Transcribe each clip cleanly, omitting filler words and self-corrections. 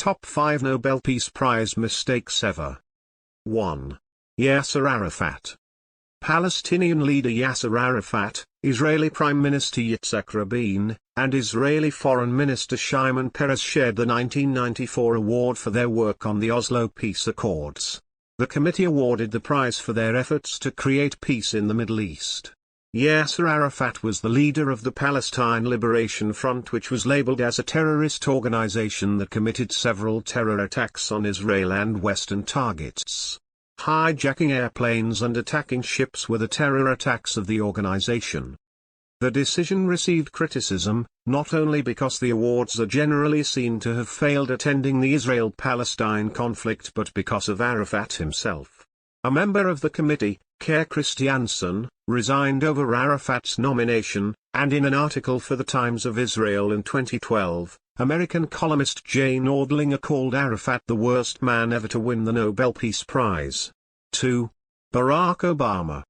Top 5 Nobel Peace Prize Mistakes Ever. 1. Yasser Arafat. Palestinian leader Yasser Arafat, Israeli Prime Minister Yitzhak Rabin, and Israeli Foreign Minister Shimon Peres shared the 1994 award for their work on the Oslo Peace Accords. The committee awarded the prize for their efforts to create peace in the Middle East. Yasser Arafat was the leader of the Palestine Liberation Front, which was labeled as a terrorist organization that committed several terror attacks on Israel and Western targets. Hijacking airplanes and attacking ships were the terror attacks of the organization. The decision received criticism, not only because the awards are generally seen to have failed at ending the Israel-Palestine conflict, but because of Arafat himself. A member of the committee, Kjær Christiansen, resigned over Arafat's nomination, and in an article for the Times of Israel in 2012, American columnist Jane Orlinger called Arafat the worst man ever to win the Nobel Peace Prize. 2. Barack Obama.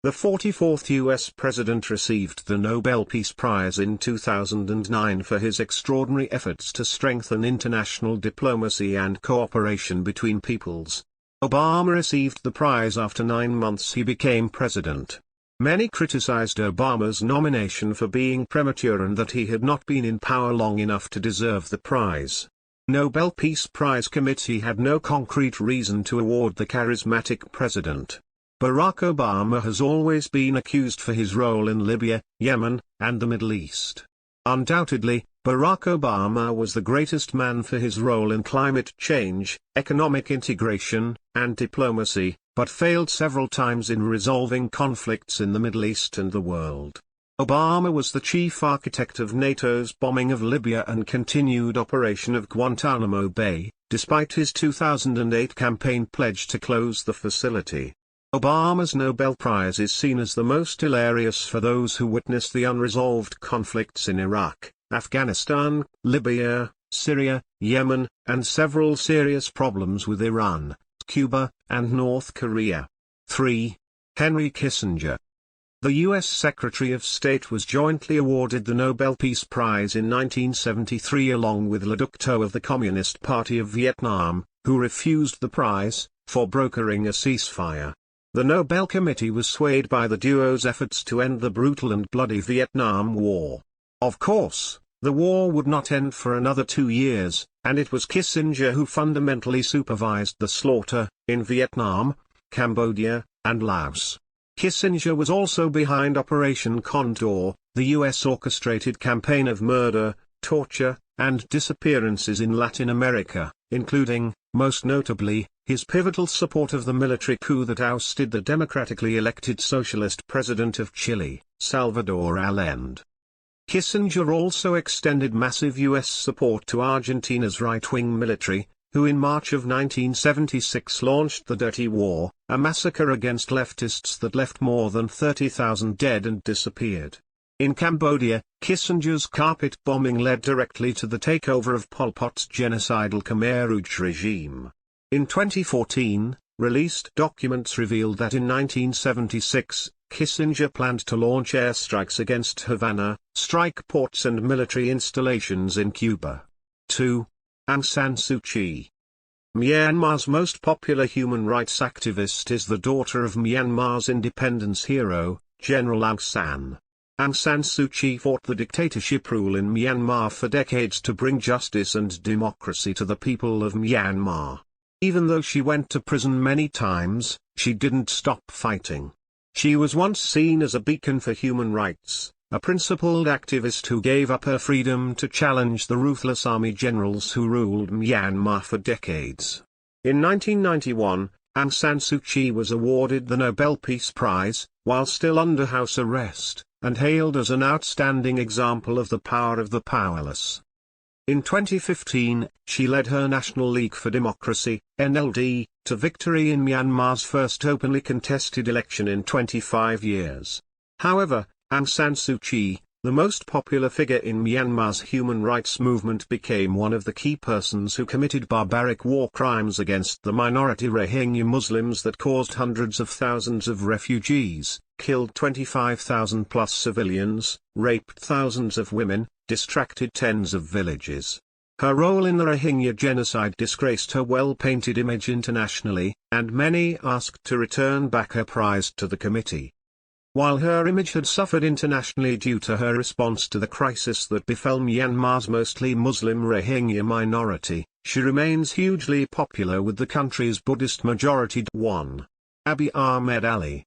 The 44th U.S. president received the Nobel Peace Prize in 2009 for his extraordinary efforts to strengthen international diplomacy and cooperation between peoples. Obama received the prize after 9 months he became president. Many criticized Obama's nomination for being premature and that he had not been in power long enough to deserve the prize. Nobel Peace Prize Committee had no concrete reason to award the charismatic president. Barack Obama has always been accused for his role in Libya, Yemen, and the Middle East. Undoubtedly, Barack Obama was the greatest man for his role in climate change, economic integration, and diplomacy, but failed several times in resolving conflicts in the Middle East and the world. Obama was the chief architect of NATO's bombing of Libya and continued operation of Guantanamo Bay, despite his 2008 campaign pledge to close the facility. Obama's Nobel Prize is seen as the most hilarious for those who witnessed the unresolved conflicts in Iraq, Afghanistan, Libya, Syria, Yemen, and several serious problems with Iran, Cuba, and North Korea. 3. Henry Kissinger. The U.S. Secretary of State was jointly awarded the Nobel Peace Prize in 1973 along with Le Duc Tho of the Communist Party of Vietnam, who refused the prize, for brokering a ceasefire. The Nobel Committee was swayed by the duo's efforts to end the brutal and bloody Vietnam War. Of course, the war would not end for another 2 years, and it was Kissinger who fundamentally supervised the slaughter, in Vietnam, Cambodia, and Laos. Kissinger was also behind Operation Condor, the U.S.-orchestrated campaign of murder, torture, and disappearances in Latin America, including, most notably, his pivotal support of the military coup that ousted the democratically elected socialist president of Chile, Salvador Allende. Kissinger also extended massive U.S. support to Argentina's right-wing military, who in March of 1976 launched the Dirty War, a massacre against leftists that left more than 30,000 dead and disappeared. In Cambodia, Kissinger's carpet bombing led directly to the takeover of Pol Pot's genocidal Khmer Rouge regime. In 2014, released documents revealed that in 1976, Kissinger planned to launch airstrikes against Havana, strike ports and military installations in Cuba. 2. Aung San Suu Kyi. Myanmar's most popular human rights activist is the daughter of Myanmar's independence hero, General Aung San. Aung San Suu Kyi fought the dictatorship rule in Myanmar for decades to bring justice and democracy to the people of Myanmar. Even though she went to prison many times, she didn't stop fighting. She was once seen as a beacon for human rights, a principled activist who gave up her freedom to challenge the ruthless army generals who ruled Myanmar for decades. In 1991, Aung San Suu Kyi was awarded the Nobel Peace Prize, while still under house arrest, and hailed as an outstanding example of the power of the powerless. In 2015, she led her National League for Democracy, NLD, to victory in Myanmar's first openly contested election in 25 years. However, Aung San Suu Kyi, the most popular figure in Myanmar's human rights movement, became one of the key persons who committed barbaric war crimes against the minority Rohingya Muslims that caused hundreds of thousands of refugees, killed 25,000 plus civilians, raped thousands of women, distracted tens of villages. Her role in the Rohingya genocide disgraced her well-painted image internationally, and many asked to return back her prize to the committee. While her image had suffered internationally due to her response to the crisis that befell Myanmar's mostly Muslim Rohingya minority, she remains hugely popular with the country's Buddhist majority. 1. Abiy Ahmed Ali.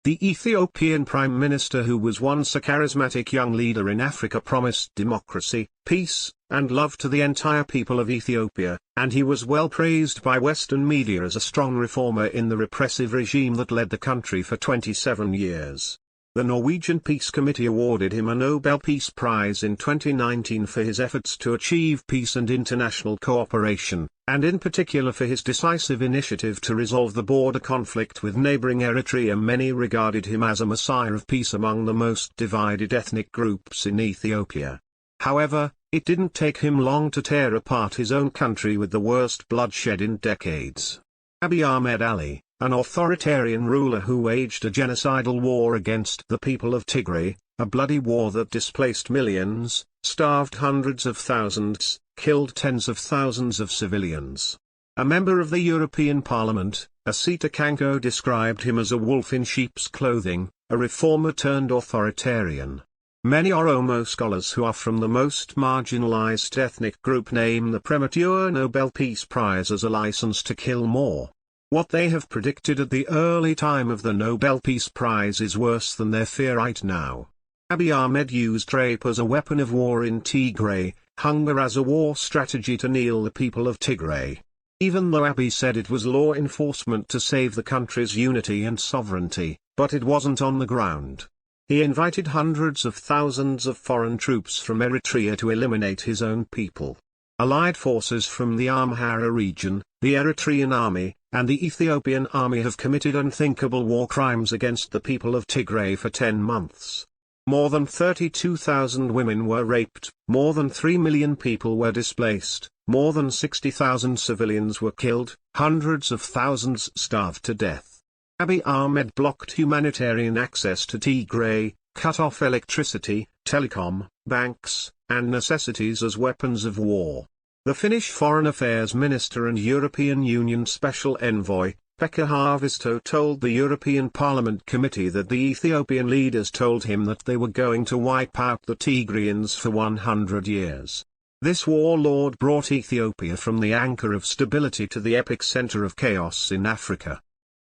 The Ethiopian Prime Minister, who was once a charismatic young leader in Africa, promised democracy, peace, and love to the entire people of Ethiopia, and he was well praised by Western media as a strong reformer in the repressive regime that led the country for 27 years. The Norwegian Peace Committee awarded him a Nobel Peace Prize in 2019 for his efforts to achieve peace and international cooperation, and in particular for his decisive initiative to resolve the border conflict with neighboring Eritrea. Many regarded him as a messiah of peace among the most divided ethnic groups in Ethiopia. However, it didn't take him long to tear apart his own country with the worst bloodshed in decades. Abiy Ahmed Ali, an authoritarian ruler who waged a genocidal war against the people of Tigray, a bloody war that displaced millions, starved hundreds of thousands, killed tens of thousands of civilians. A member of the European Parliament, Asita Kanko, described him as a wolf in sheep's clothing, a reformer turned authoritarian. Many Oromo scholars who are from the most marginalized ethnic group name the premature Nobel Peace Prize as a license to kill more. What they have predicted at the early time of the Nobel Peace Prize is worse than their fear right now. Abiy Ahmed used rape as a weapon of war in Tigray, hunger as a war strategy to kneel the people of Tigray. Even though Abiy said it was law enforcement to save the country's unity and sovereignty, but it wasn't on the ground. He invited hundreds of thousands of foreign troops from Eritrea to eliminate his own people. Allied forces from the Amhara region, the Eritrean army, and the Ethiopian army have committed unthinkable war crimes against the people of Tigray for 10 months. More than 32,000 women were raped, more than 3 million people were displaced, more than 60,000 civilians were killed, hundreds of thousands starved to death. Abiy Ahmed blocked humanitarian access to Tigray, cut off electricity, telecom, banks, and necessities as weapons of war. The Finnish Foreign Affairs Minister and European Union Special Envoy, Pekka Haavisto, told the European Parliament Committee that the Ethiopian leaders told him that they were going to wipe out the Tigrayans for 100 years. This warlord brought Ethiopia from the anchor of stability to the epicenter of chaos in Africa.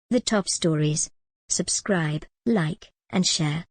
The Top Stories. Subscribe, like, and share.